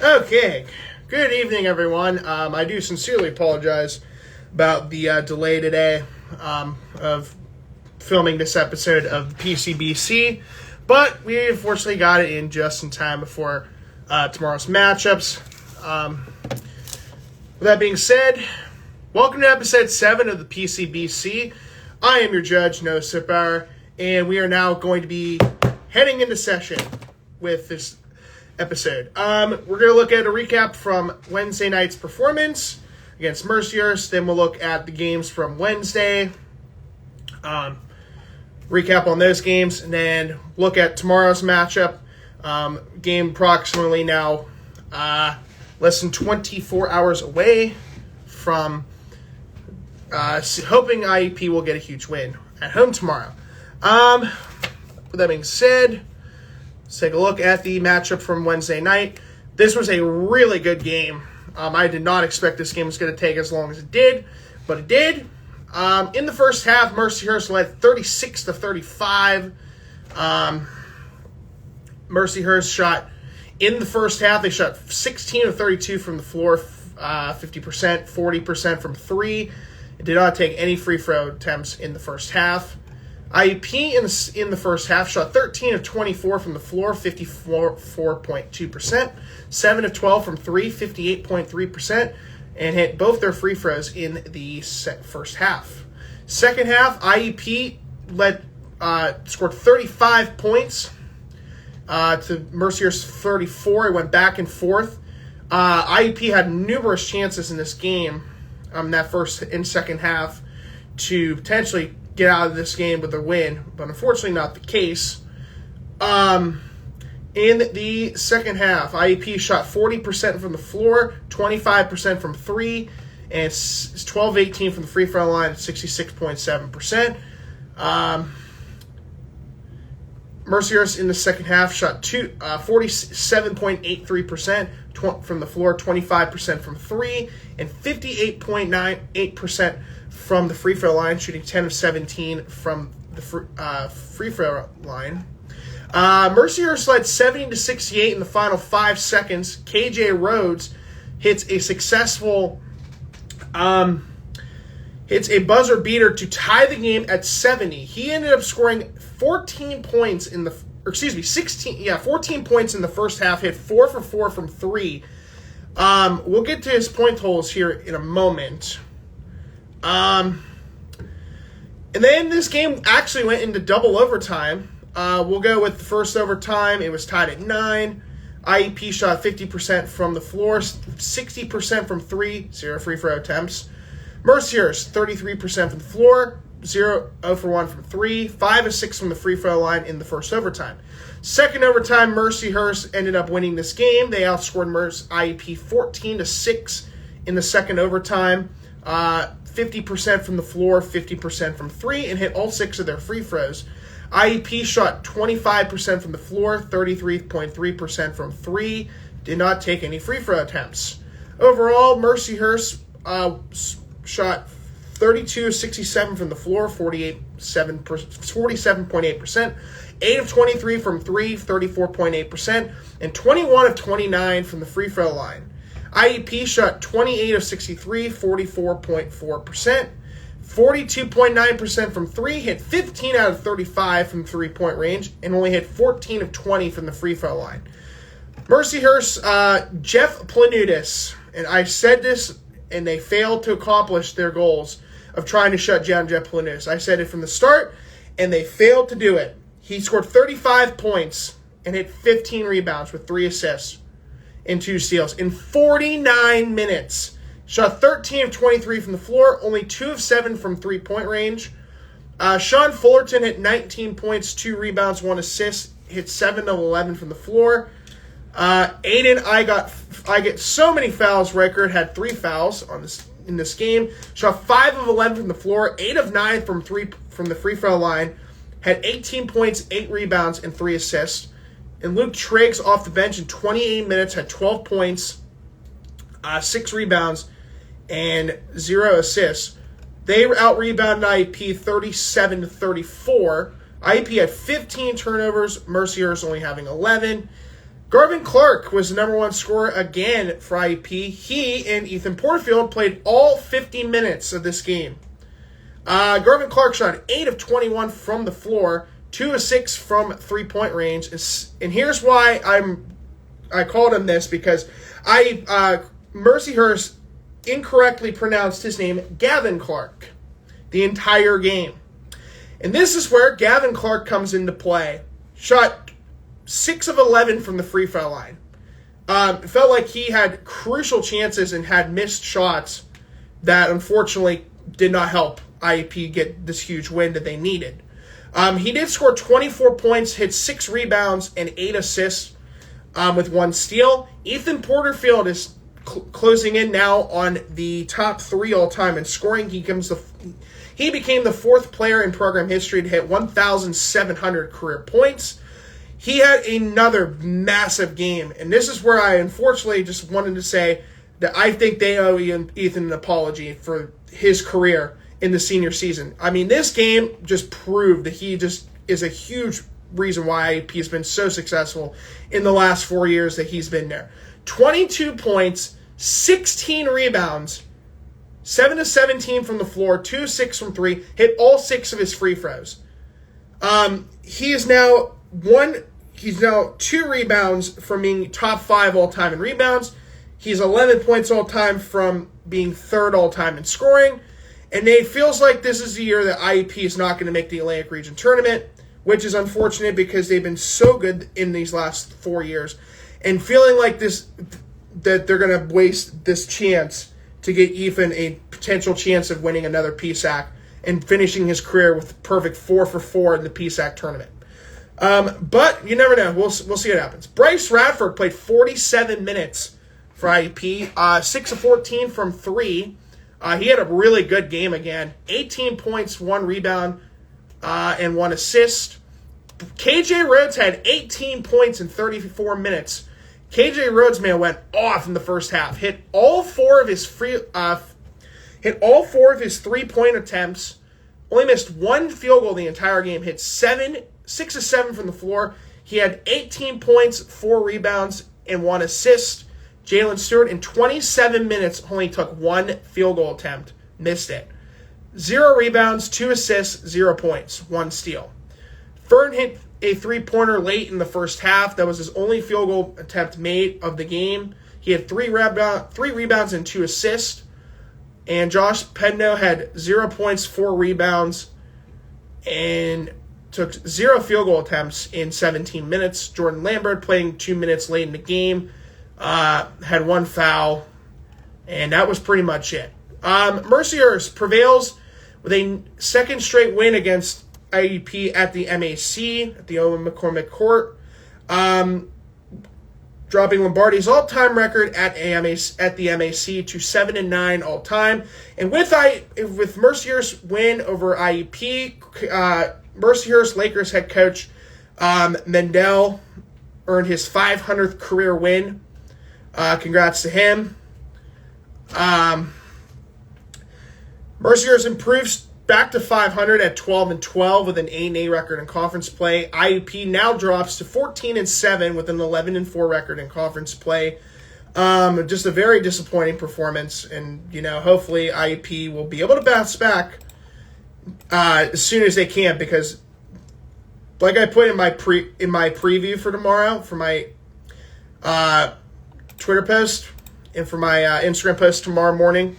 Okay, good evening, everyone. I do sincerely apologize about the delay today of filming this episode of PCBC, but we unfortunately got it in just in time before tomorrow's matchups. With that being said, welcome to episode 7 of the PCBC. I am your judge, Noah Sipauer, and we are now going to be heading into session with this episode. We're going to look at a recap from Wednesday night's performance against Mercyhurst. Then we'll look at the games from Wednesday, recap on those games, and then look at tomorrow's matchup. Game approximately now less than 24 hours away from hoping IEP will get a huge win at home tomorrow. With that being said, let's take a look at the matchup from Wednesday night. This was a really good game. I did not expect this game was going to take as long as it did, but it did. In the first half, Mercyhurst led 36-35. Mercyhurst shot in the first half. They shot 16 of 32 from the floor, 50%, 40% from three. It did not take any free throw attempts in the first half. IEP in the first half shot 13 of 24 from the floor, 54.2%, 7 of 12 from 3, 58.3%, and hit both their free throws in the first half. Second half, IEP scored 35 points to Mercyhurst's 34. It went back and forth. IEP had numerous chances in this game, that first and second half, to potentially get out of this game with a win, but unfortunately not the case. In the second half, IEP shot 40% from the floor, 25% from three, and 12-18 from the free throw line at 66.7%. Mercyhurst in the second half shot 47.83% from the floor, 25% from three, and 58.98% from the free throw line, shooting 10 of 17 from the free throw line. Mercyhurst led 70-68 in the final 5 seconds. KJ Rhodes hits a successful buzzer beater to tie the game at 70. He ended up scoring 14 points in the 14 points in the first half, hit 4 for 4 from 3. We'll get to his point totals here in a moment. And then this game actually went into double overtime. We'll go with the first overtime. It was tied at 9. IEP shot 50% from the floor, 60% from 3, 0 free throw attempts. Mercyhurst, 33% from the floor, 0 for 1 from 3, 5 of 6 from the free throw line in the first overtime. Second overtime, Mercyhurst ended up winning this game. They outscored IEP 14-6 in the second overtime. 50% from the floor, 50% from 3, and hit all 6 of their free throws. IEP shot 25% from the floor, 33.3% from 3, did not take any free throw attempts. Overall, Mercyhurst shot 32-67 from the floor, 47.8%, 8 of 23 from 3, 34.8%, and 21 of 29 from the free throw line. IEP shot 28 of 63, 44.4%, 42.9% from 3, hit 15 out of 35 from three-point range, and only hit 14 of 20 from the free throw line. Mercyhurst, Jeff Planutis, and I said this, and they failed to accomplish their goals of trying to shut down Jeff Planutis. I said it from the start, and they failed to do it. He scored 35 points and hit 15 rebounds with 3 assists and 2 steals in 49 minutes. Shot 13 of 23 from the floor, only 2 of 7 from three-point range. Sean Fullerton hit 19 points, 2 rebounds, 1 assist, hit 7 of 11 from the floor. Aiden, I get so many fouls. Reichert had 3 fouls in this game. Shot 5 of 11 from the floor, 8 of 9 from the free throw line. Had 18 points, 8 rebounds, and 3 assists. And Luke Triggs off the bench in 28 minutes had 12 points, 6 rebounds, and 0 assists. They out-rebounded IEP 37-34. IEP had 15 turnovers, Mercyhurst only having 11. Garvin Clark was the number one scorer again for IUP. He and Ethan Porterfield played all 50 minutes of this game. Garvin Clark shot 8 of 21 from the floor, 2 of 6 from three-point range. And here's why I called him this, because Mercyhurst incorrectly pronounced his name Gavin Clark the entire game. And this is where Gavin Clark comes into play. Shot 6 of 11 from the free throw line. It felt like he had crucial chances and had missed shots that unfortunately did not help IUP get this huge win that they needed. He did score 24 points, hit 6 rebounds, and 8 assists with 1 steal. Ethan Porterfield is closing in now on the top 3 all-time in scoring. He became the 4th player in program history to hit 1,700 career points. He had another massive game, and this is where I unfortunately just wanted to say that I think they owe Ethan an apology for his career in the senior season. I mean, this game just proved that he just is a huge reason why IUP has been so successful in the last 4 years that he's been there. 22 points, 16 rebounds, 7 of 17 from the floor, 2 of 6 from 3, hit all 6 of his free throws. He's now 2 rebounds from being top 5 all-time in rebounds. He's 11 points all-time from being 3rd all-time in scoring. And it feels like this is the year that IUP is not going to make the Atlantic Region Tournament, which is unfortunate because they've been so good in these last 4 years. And feeling like that they're going to waste this chance to get Ethan a potential chance of winning another PSAC and finishing his career with perfect 4 for 4 in the PSAC tournament. But you never know. We'll see what happens. Bryce Radford played 47 minutes for IUP, 6 of 14 from 3. He had a really good game again. 18 points, 1 rebound, and 1 assist. KJ Rhodes had 18 points in 34 minutes. KJ Rhodes, man, went off in the first half. Hit all 4 of his 3-point attempts. Only missed 1 field goal the entire game. Hit 6 of 7 from the floor. He had 18 points, 4 rebounds, and 1 assist. Jalen Stewart, in 27 minutes, only took 1 field goal attempt. Missed it. 0 rebounds, 2 assists, 0 points, 1 steal. Fern hit a 3-pointer late in the first half. That was his only field goal attempt made of the game. He had 3 rebounds and 2 assists. And Josh Pedno had 0 points, 4 rebounds, and took 0 field goal attempts in 17 minutes. Jordan Lambert, playing 2 minutes late in the game, had 1 foul, and that was pretty much it. Mercyhurst prevails with a 2nd straight win against IUP at the MAC, at the Owen McCormick Court, dropping Lombardi's all-time record at the MAC to 7-9 all-time. And with Mercyhurst's win over IUP, Mercyhurst Lakers head coach Mendel earned his 500th career win. Congrats to him. Mercyhurst improves back to 500 at 12-12 with an 8-8 record in conference play. IUP now drops to 14-7 with an 11-4 record in conference play. Just a very disappointing performance, and hopefully IUP will be able to bounce back as soon as they can, because, like I put in my preview for tomorrow, for my Twitter post and for my Instagram post tomorrow morning,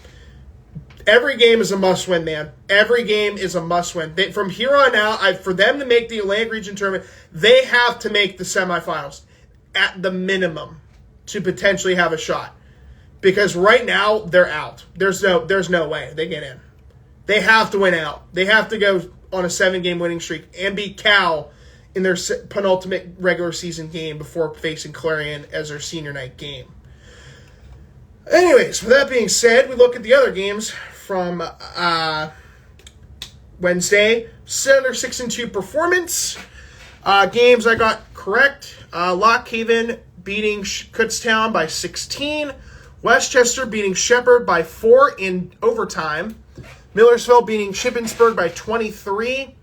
every game is a must-win, man. Every game is a must-win. From here on out, for them to make the Atlantic Region Tournament, they have to make the semifinals at the minimum to potentially have a shot. Because right now, they're out. There's no way they get in. They have to win out. They have to go on a 7-game winning streak and beat Cal in their penultimate regular season game before facing Clarion as their senior night game. Anyways, with that being said, we look at the other games from Wednesday. Center 6-2 performance. Games I got correct. Lock Haven beating Kutztown by 16. Westchester beating Shepherd by 4 in overtime. Millersville beating Shippensburg by 23.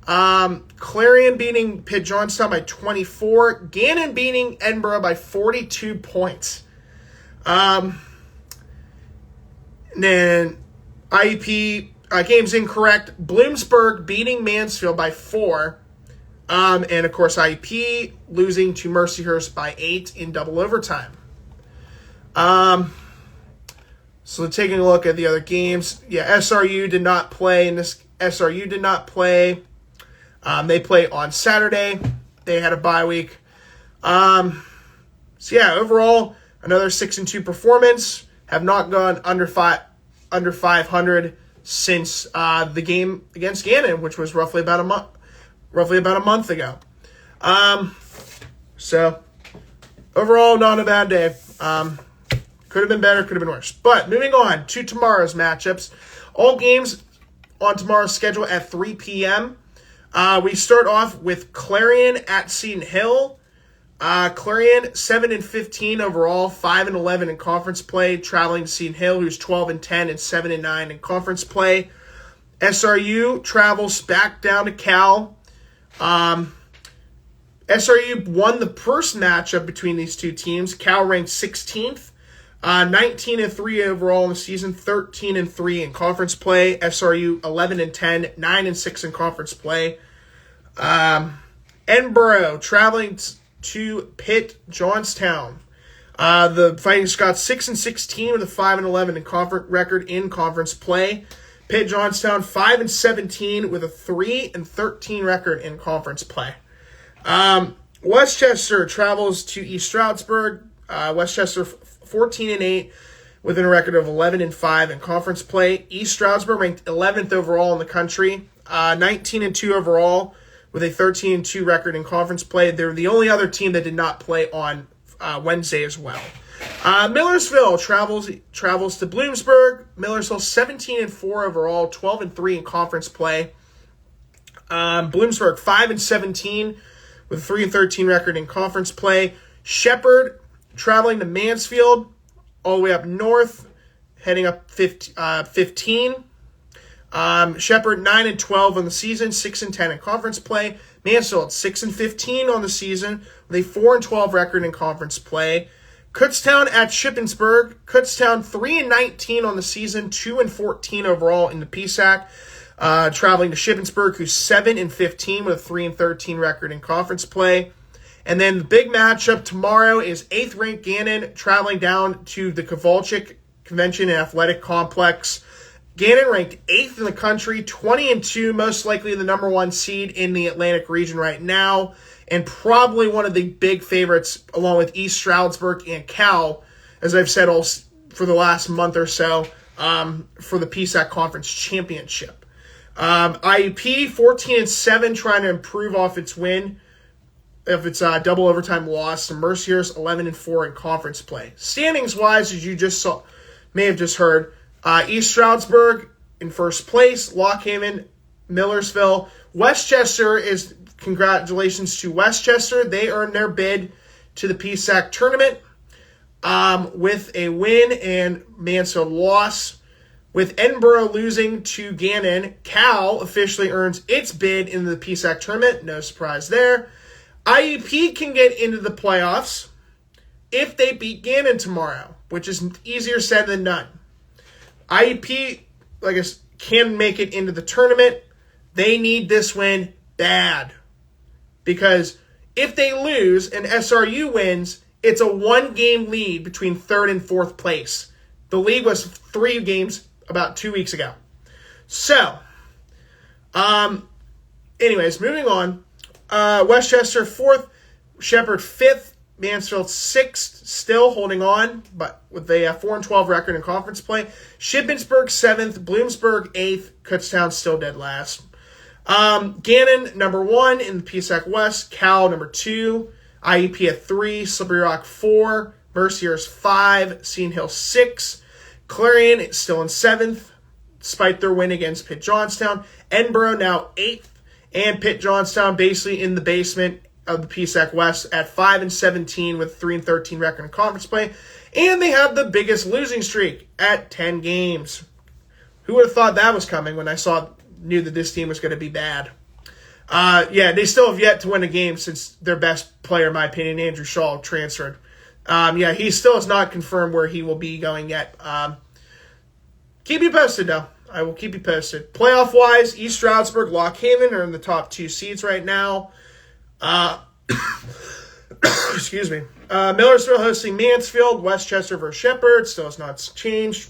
Clarion beating Pitt Johnstown by 24. Gannon beating Edinburgh by 42 points. And then IEP game's incorrect. Bloomsburg beating Mansfield by 4. And of course IEP losing to Mercyhurst by 8 in double overtime. So taking a look at the other games. Yeah, SRU did not play. SRU did not play. They play on Saturday. They had a bye week. So yeah, overall, another 6-2 performance. Have not gone under 500 since the game against Gannon, which was roughly about a month ago. So overall, not a bad day. Could have been better, could have been worse. But moving on to tomorrow's matchups. All games on tomorrow's schedule at 3 p.m. We start off with Clarion at Seton Hill. Clarion 7-15 overall, 5-11 in conference play, traveling to Seton Hill, who's 12-10 and 7-9 in conference play. SRU travels back down to Cal. SRU won the first matchup between these two teams. Cal ranked 16th. 19-3 overall in the season, 13-3 in conference play. SRU 11-10, 9-6 in conference play. Edinburgh traveling to Pitt Johnstown. The Fighting Scots 6-16 with a 5-11 in record in conference play. Pitt Johnstown 5-17 with a 3-13 record in conference play. Westchester travels to East Stroudsburg. Westchester 14-8 with a record of 11-5 in conference play. East Stroudsburg ranked 11th overall in the country, 19-2 overall with a 13-2 record in conference play. They're the only other team that did not play on Wednesday as well. Millersville travels to Bloomsburg. Millersville 17-4 overall, 12-3 in conference play. Bloomsburg 5-17 with a 3-13 record in conference play. Shepherd traveling to Mansfield, all the way up north, heading up 15. Shepherd 9-12 on the season, 6-10 in conference play. Mansfield 6-15 on the season with a 4-12 record in conference play. Kutztown at Shippensburg. Kutztown 3-19 on the season, 2-14 overall in the PSAC. Traveling to Shippensburg, who's 7-15 with a 3-13 record in conference play. And then the big matchup tomorrow is 8th ranked Gannon traveling down to the Kovalchik Convention and Athletic Complex. Gannon ranked 8th in the country, 20-2, most likely the number 1 seed in the Atlantic region right now, and probably one of the big favorites along with East Stroudsburg and Cal, as I've said all for the last month or so, for the PSAC Conference Championship. IUP 14-7, trying to improve off its win of its double overtime loss to Mercyhurst 11-4 in conference play. Standings wise, as you may have just heard, East Stroudsburg in first place, Lockhaven, Millersville. Westchester is, congratulations to Westchester. They earned their bid to the PSAC tournament with a win and Mansfield loss. With Edinburgh losing to Gannon, Cal officially earns its bid into the PSAC tournament. No surprise there. IUP can get into the playoffs if they beat Gannon tomorrow, which is easier said than done. IUP, can make it into the tournament. They need this win bad. Because if they lose and SRU wins, it's a 1-game lead between 3rd and 4th place. The league was 3 games about 2 weeks ago. So, anyways, moving on. Westchester 4th, Shepherd 5th, Mansfield 6th, still holding on, but with a 4-12 record in conference play. Shippensburg 7th, Bloomsburg 8th, Kutztown still dead last. Gannon number 1 in the PSAC West, Cal number 2, IEP at 3, Slippery Rock 4, Mercyhurst 5, Seton Hill 6, Clarion still in 7th, despite their win against Pitt Johnstown. Edinburgh now 8th. And Pitt Johnstown basically in the basement of the PSAC West at 5-17 with 3-13 record in conference play. And they have the biggest losing streak at 10 games. Who would have thought that was coming when I knew that this team was going to be bad? Yeah, they still have yet to win a game since their best player, in my opinion, Andrew Shaw, transferred. Yeah, he still has not confirmed where he will be going yet. Keep you posted, though. I will keep you posted. Playoff-wise, East Stroudsburg, Lock Haven are in the top 2 seeds right now. Excuse me. Millersville hosting Mansfield, Westchester versus Shepherd, still has not changed.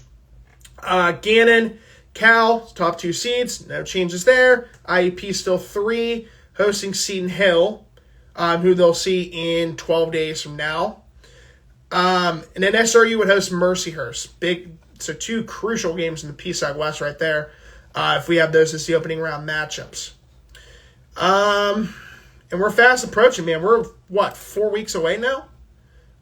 Gannon, Cal, top 2 seeds, no changes there. IEP still 3, hosting Seton Hill, who they'll see in 12 days from now. And then SRU would host Mercyhurst. So 2 crucial games in the PSAC West right there, if we have those as the opening round matchups. And we're fast approaching, man. We're, 4 weeks away now?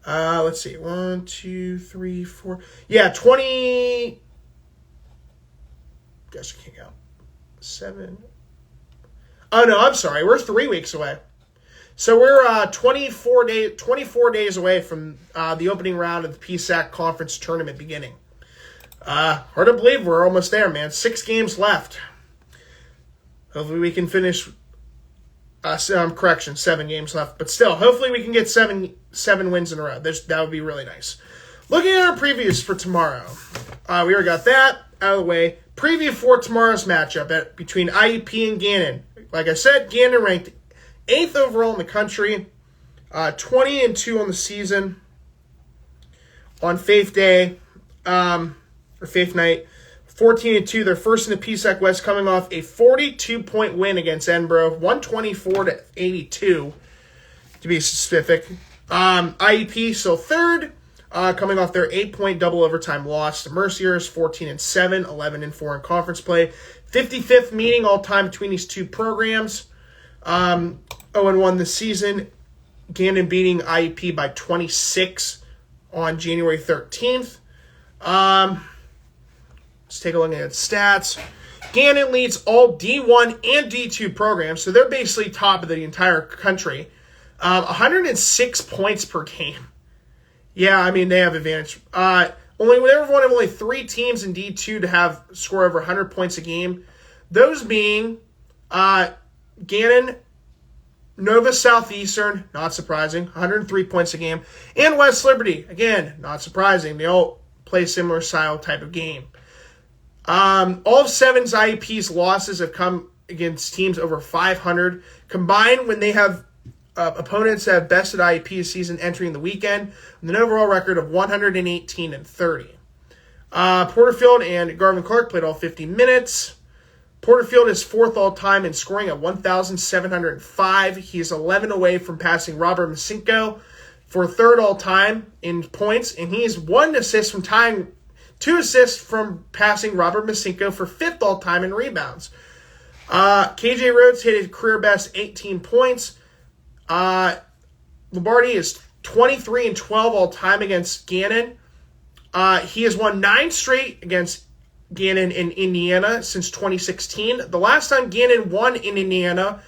Let's see. 1, 2, 3, 4. Yeah, 20. Guess I can't count. 7. Oh, no, I'm sorry. We're 3 weeks away. So we're 24 days away from the opening round of the PSAC Conference Tournament beginning. Hard to believe we're almost there, man. 6 games left. Hopefully we can finish. 7 games left. But still, hopefully we can get seven wins in a row. That would be really nice. Looking at our previews for tomorrow. We already got that out of the way. Preview for tomorrow's matchup between IUP and Gannon. Like I said, Gannon ranked 8th overall in the country. 20-2 on the season. On Faith Day. Or Faith Night. 14-2, they're first in the PSAC West, coming off a 42-point win against Edinburgh, 124-82, to be specific. IEP still third, coming off their 8-point double overtime loss to Mercyhurst, 14-7, 11-4 in conference play. 55th meeting all time between these 2 programs. 0-1 this season. Gannon beating IEP by 26 on January 13th. Let's take a look at stats. Gannon leads all D1 and D2 programs, so they're basically top of the entire country. 106 points per game. Yeah, I mean, they have advantage. They're one of only 3 teams in D2 to have score over 100 points a game. Those being Gannon, Nova Southeastern, not surprising, 103 points a game, and West Liberty, again, not surprising. They all play similar style type of game. All of 7's IEP's losses have come against teams over 500. Combined, when they have opponents that have bested IEP this season entering the weekend, with an overall record of 118-30. Porterfield and Garvin Clark played all 50 minutes. Porterfield is 4th all-time in scoring at 1,705. He is 11 away from passing Robert Masinko for 3rd all-time in points, and he is 1 assist from tying 2 assists from passing Robert Masinko for 5th all-time in rebounds. KJ Rhodes hit his career best 18 points. Lombardi is 23-12 all-time against Gannon. He has won 9 straight against Gannon in Indiana since 2016. The last time Gannon won in Indiana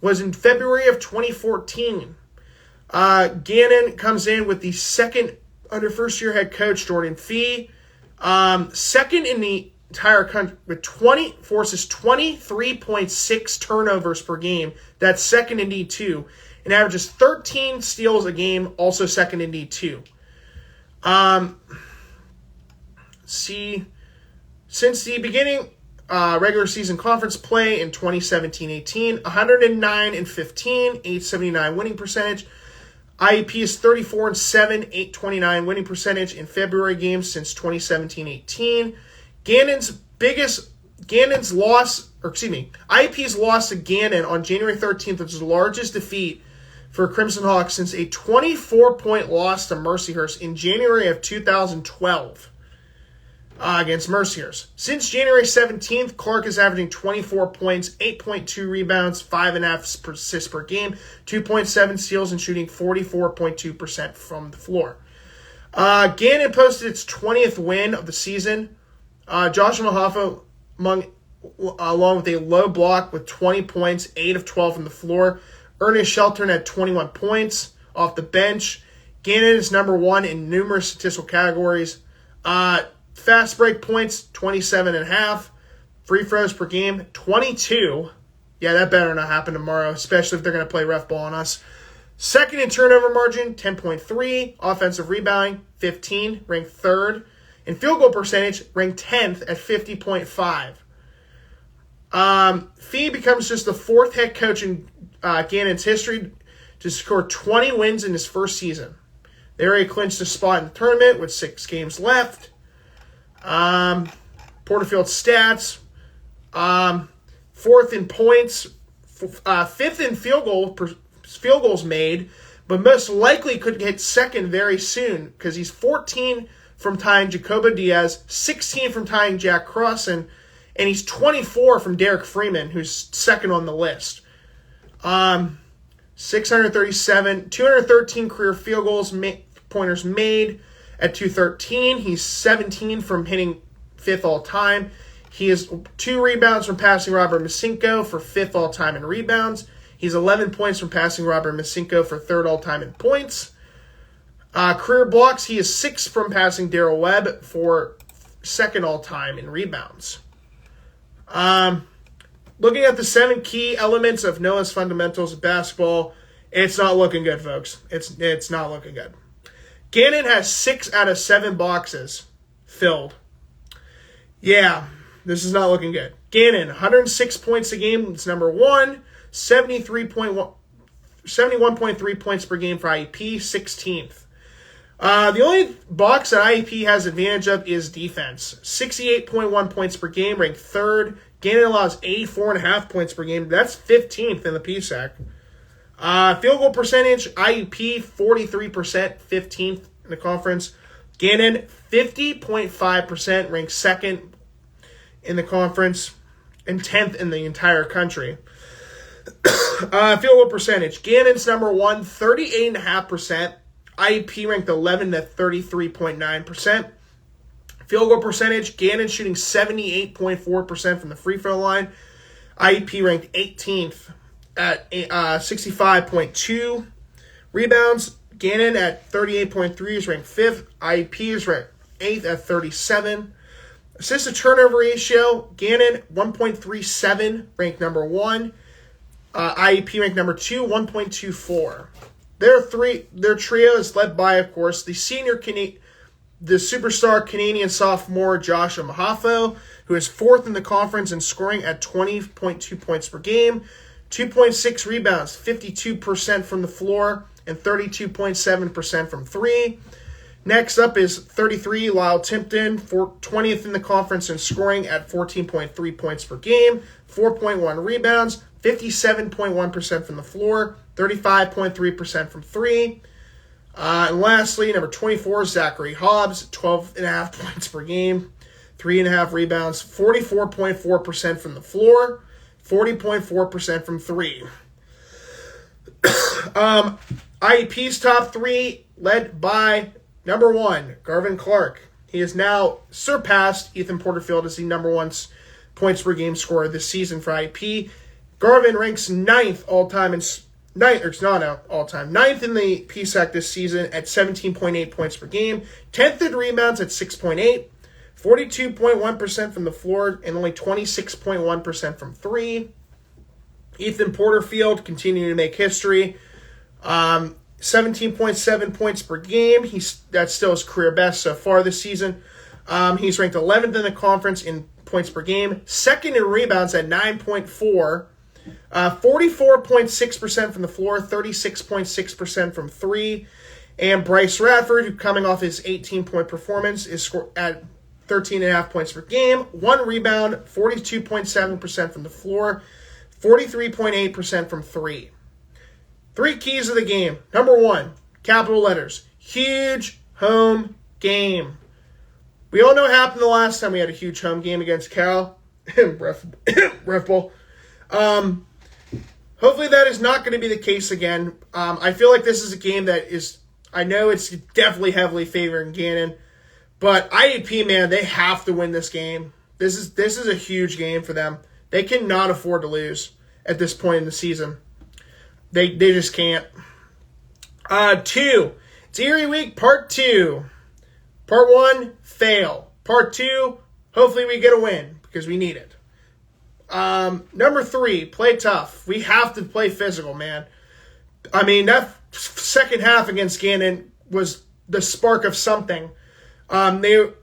was in February of 2014. Gannon comes in with the second under first-year head coach Jordan Fee. Second in the entire country with forces 23.6 turnovers per game. That's second in D2. And averages 13 steals a game, also second in D2. Since the beginning regular season conference play in 2017-18, 109-15, 879 winning percentage. IEP is 34-7, 829 winning percentage in February games since 2017-18. IEP's loss to Gannon on January 13th was the largest defeat for Crimson Hawks since a 24-point loss to Mercyhurst in January of 2012 against Mercyhurst. Since January 17th, Clark is averaging 24 points, 8.2 rebounds, 5.5 assists per game, 2.7 steals, and shooting 44.2% from the floor. Gannon posted its 20th win of the season. Joshua Mahafo, along with a low block with 20 points, 8 of 12 from the floor. Ernest Shelton had 21 points off the bench. Gannon is number 1 in numerous statistical categories. Fast break points, 27.5. Free throws per game, 22. Yeah, that better not happen tomorrow, especially if they're going to play ref ball on us. Second in turnover margin, 10.3. Offensive rebounding, 15, ranked third. In field goal percentage, ranked 10th at 50.5. Fee becomes just the fourth head coach in Gannon's history to score 20 wins in his first season. They already clinched a spot in the tournament with 6 games left. Porterfield stats, fourth in points, fifth in field goals made, but most likely could hit second very soon because he's 14 from tying Jacobo Diaz, 16 from tying Jack Crossan, and he's 24 from Derek Freeman, who's second on the list. 637, 213 career field goals, pointers made at 213. He's 17 from hitting fifth all-time. He has 2 rebounds from passing Robert Masinko for fifth all-time in rebounds. He's 11 points from passing Robert Masinko for third all-time in points. Career blocks, he is 6 from passing Darrell Webb for second all-time in rebounds. Looking at the 7 key elements of Noah's fundamentals of basketball, it's not looking good, folks. It's not looking good. Gannon has 6 out of 7 boxes filled. Yeah, this is not looking good. Gannon, 106 points a game. It's number 1. 71.3 points per game for IEP, 16th. The only box that IEP has advantage of is defense. 68.1 points per game, ranked 3rd. Gannon allows 84.5 points per game. That's 15th in the PSAC. Field goal percentage, IEP 43%, 15th in the conference. Gannon 50.5%, ranked 2nd in the conference and 10th in the entire country. Field goal percentage, Gannon's number 1, 38.5%. IEP ranked 11th at 33.9%. Field goal percentage, Gannon shooting 78.4% from the free throw line. IEP ranked 18th at 65.2. Rebounds, Gannon at 38.3 is ranked 5th. IEP is ranked 8th at 37. Assist to turnover ratio, Gannon 1.37, ranked number 1. IEP ranked number 2, 1.24. Their trio is led by, of course, the superstar Canadian sophomore Josh Mahafo, who is 4th in the conference in scoring at 20.2 points per game, 2.6 rebounds, 52% from the floor, and 32.7% from 3. Next up is 33 Lyle Timpton, 20th in the conference in scoring at 14.3 points per game, 4.1 rebounds, 57.1% from the floor, 35.3% from 3. And lastly, number 24, Zachary Hobbs, 12.5 points per game, 3.5 rebounds, 44.4% from the floor, 40.4% from 3. IEP's top 3 led by number 1, Garvin Clark. He has now surpassed Ethan Porterfield as the number 1 points per game scorer this season for IEP. Garvin ranks 9th all-time in 9th in the PSAC this season at 17.8 points per game, 10th in rebounds at 6.8, 42.1% from the floor, and only 26.1% from 3. Ethan Porterfield continuing to make history. 17.7 points per game. That's still his career best so far this season. He's ranked 11th in the conference in points per game, 2nd in rebounds at 9.4. 44.6% from the floor, 36.6% from 3. And Bryce Radford, who coming off his 18-point performance, is at 13.5 points per game, 1 rebound, 42.7% from the floor, 43.8% from 3. 3 keys of the game. Number 1, capital letters, huge home game. We all know what happened the last time we had a huge home game against Cal. Ref Bowl. Hopefully that is not going to be the case again. I feel like this is a game that is, I know it's definitely heavily favoring Gannon, but IEP, man, they have to win this game. This is a huge game for them. They cannot afford to lose at this point in the season. They just can't. 2, it's Erie Week Part 2. Part 1, fail. Part 2, hopefully we get a win because we need it. Number 3, play tough. We have to play physical, man. I mean, that second half against Gannon was the spark of something. Gannon,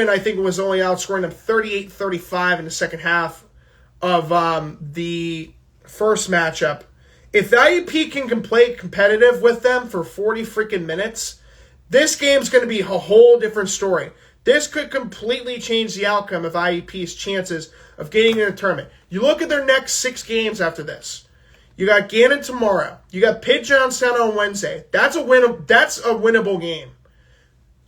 I think, was only outscoring them 38-35 in the second half of the first matchup. If the IUP can play competitive with them for 40 freaking minutes, this game's going to be a whole different story. This could completely change the outcome of IUP's chances of getting in the tournament. You look at their next 6 games after this. You got Gannon tomorrow. You got Pitt Johnstown on Wednesday. That's a winnable game.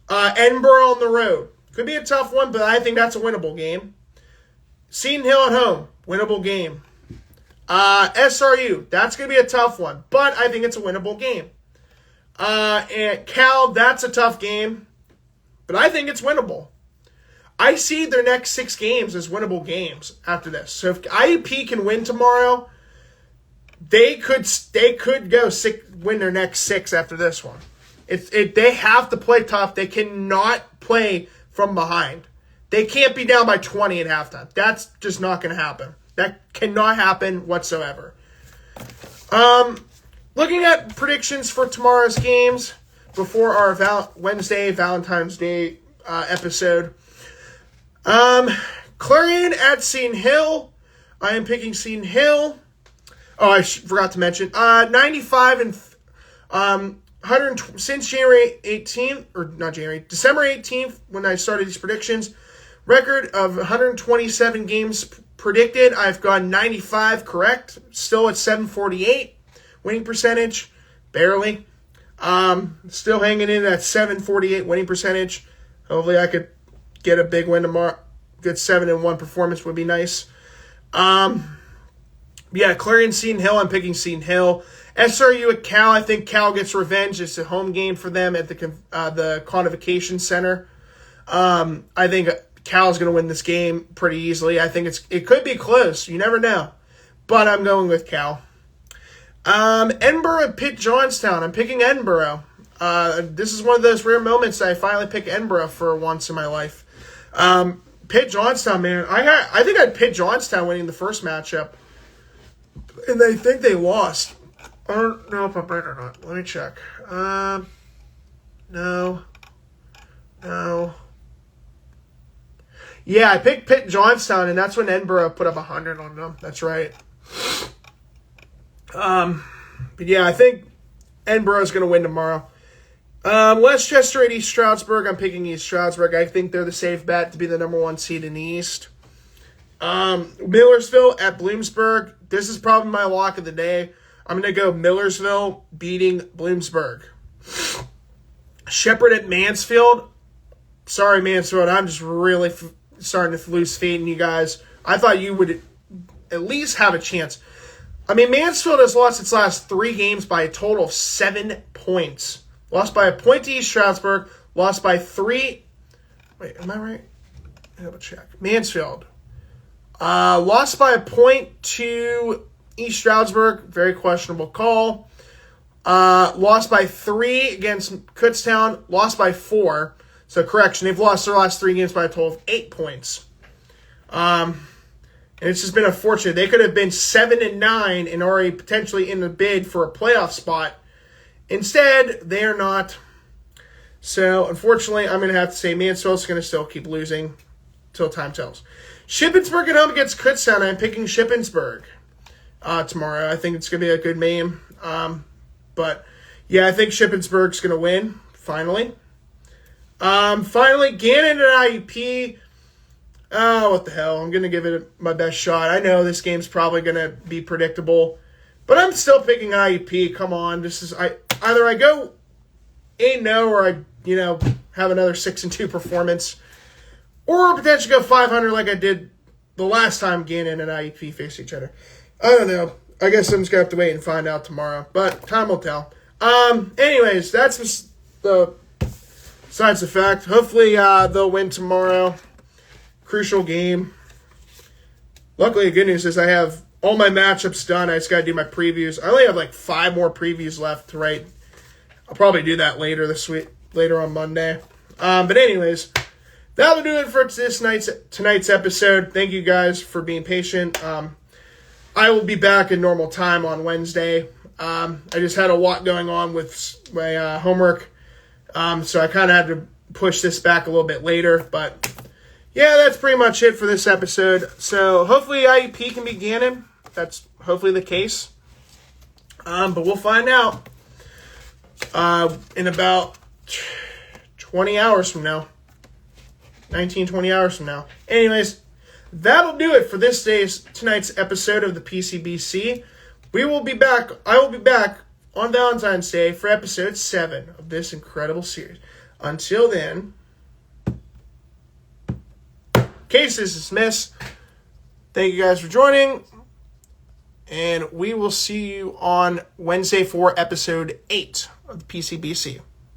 Edinburgh on the road. Could be a tough one, but I think that's a winnable game. Seton Hill at home. Winnable game. SRU. That's going to be a tough one, but I think it's a winnable game. And Cal, that's a tough game, but I think it's winnable. I see their next 6 games as winnable games after this. So if IUP can win tomorrow, they could go win their next 6 after this one. They have to play tough. They cannot play from behind. They can't be down by 20 at halftime. That's just not going to happen. That cannot happen whatsoever. Looking at predictions for tomorrow's games before our Wednesday Valentine's Day episode. Clarion at Seton Hill. I am picking Seton Hill. Oh, I forgot to mention. 95 and 100 since January 18th, or not January, December 18th when I started these predictions. Record of 127 games predicted. I've gone 95 correct. Still at 748 winning percentage. Barely. Still hanging in at 748 winning percentage. Hopefully I could get a big win tomorrow. Good 7-1 performance would be nice. Yeah, Clarion Seton Hill. I'm picking Seton Hill. SRU at Cal. I think Cal gets revenge. It's a home game for them at the Convocation Center. I think Cal's going to win this game pretty easily. I think it could be close. You never know. But I'm going with Cal. Edinburgh at Pitt Johnstown. I'm picking Edinburgh. This is one of those rare moments that I finally pick Edinburgh for once in my life. Pitt Johnstown, man. I think I had Pitt Johnstown winning the first matchup. And I think they lost. I don't know if I'm right or not. Let me check. No. Yeah, I picked Pitt Johnstown, and that's when Edinburgh put up 100 on them. That's right. But yeah, I think Edinburgh is going to win tomorrow. Westchester at East Stroudsburg. I'm picking East Stroudsburg. I think they're the safe bet to be the number 1 seed in the East. Millersville at Bloomsburg. This is probably my lock of the day. I'm going to go Millersville beating Bloomsburg. Shepherd at Mansfield. Sorry, Mansfield. I'm just really starting to lose faith in you guys. I thought you would at least have a chance. I mean, Mansfield has lost its last 3 games by a total of 7 points. Lost by a point to East Stroudsburg. Lost by 3. Wait, am I right? Double check. Mansfield. Lost by a point to East Stroudsburg. Very questionable call. Lost by 3 against Kutztown. Lost by 4. So, correction. They've lost their last 3 games by a total of 8 points. And it's just been unfortunate. They could have been 7-9 and already potentially in the bid for a playoff spot. Instead, they are not. So, unfortunately, I'm going to have to say Mansfield's going to still keep losing until time tells. Shippensburg at home against Kutztown. I'm picking Shippensburg tomorrow. I think it's going to be a good game. But, yeah, I think Shippensburg's going to win, finally. Finally, Gannon and IUP. Oh, what the hell. I'm going to give it my best shot. I know this game's probably going to be predictable. But I'm still picking IUP. Come on. Either I go 8-0 or I, have another 6-2 performance. Or potentially go 500 like I did the last time Gannon and IUP faced each other. I don't know. I guess I'm just going to have to wait and find out tomorrow. But time will tell. Anyways, that's besides the fact. Hopefully they'll win tomorrow. Crucial game. Luckily, the good news is I have all my matchups done. I just got to do my previews. I only have like 5 more previews left to write. I'll probably do that later this week, later on Monday. But anyways, that'll do it for tonight's episode. Thank you guys for being patient. I will be back in normal time on Wednesday. I just had a lot going on with my homework, so I kind of had to push this back a little bit later. But yeah, that's pretty much it for this episode. So hopefully IEP can be Gannon. That's hopefully the case. But we'll find out in about 20 hours from now. 20 hours from now. Anyways, that'll do it for tonight's episode of the PCBC. I will be back on Valentine's Day for episode 7 of this incredible series. Until then, case is dismissed. Thank you guys for joining. And we will see you on Wednesday for episode 8 of the PCBC.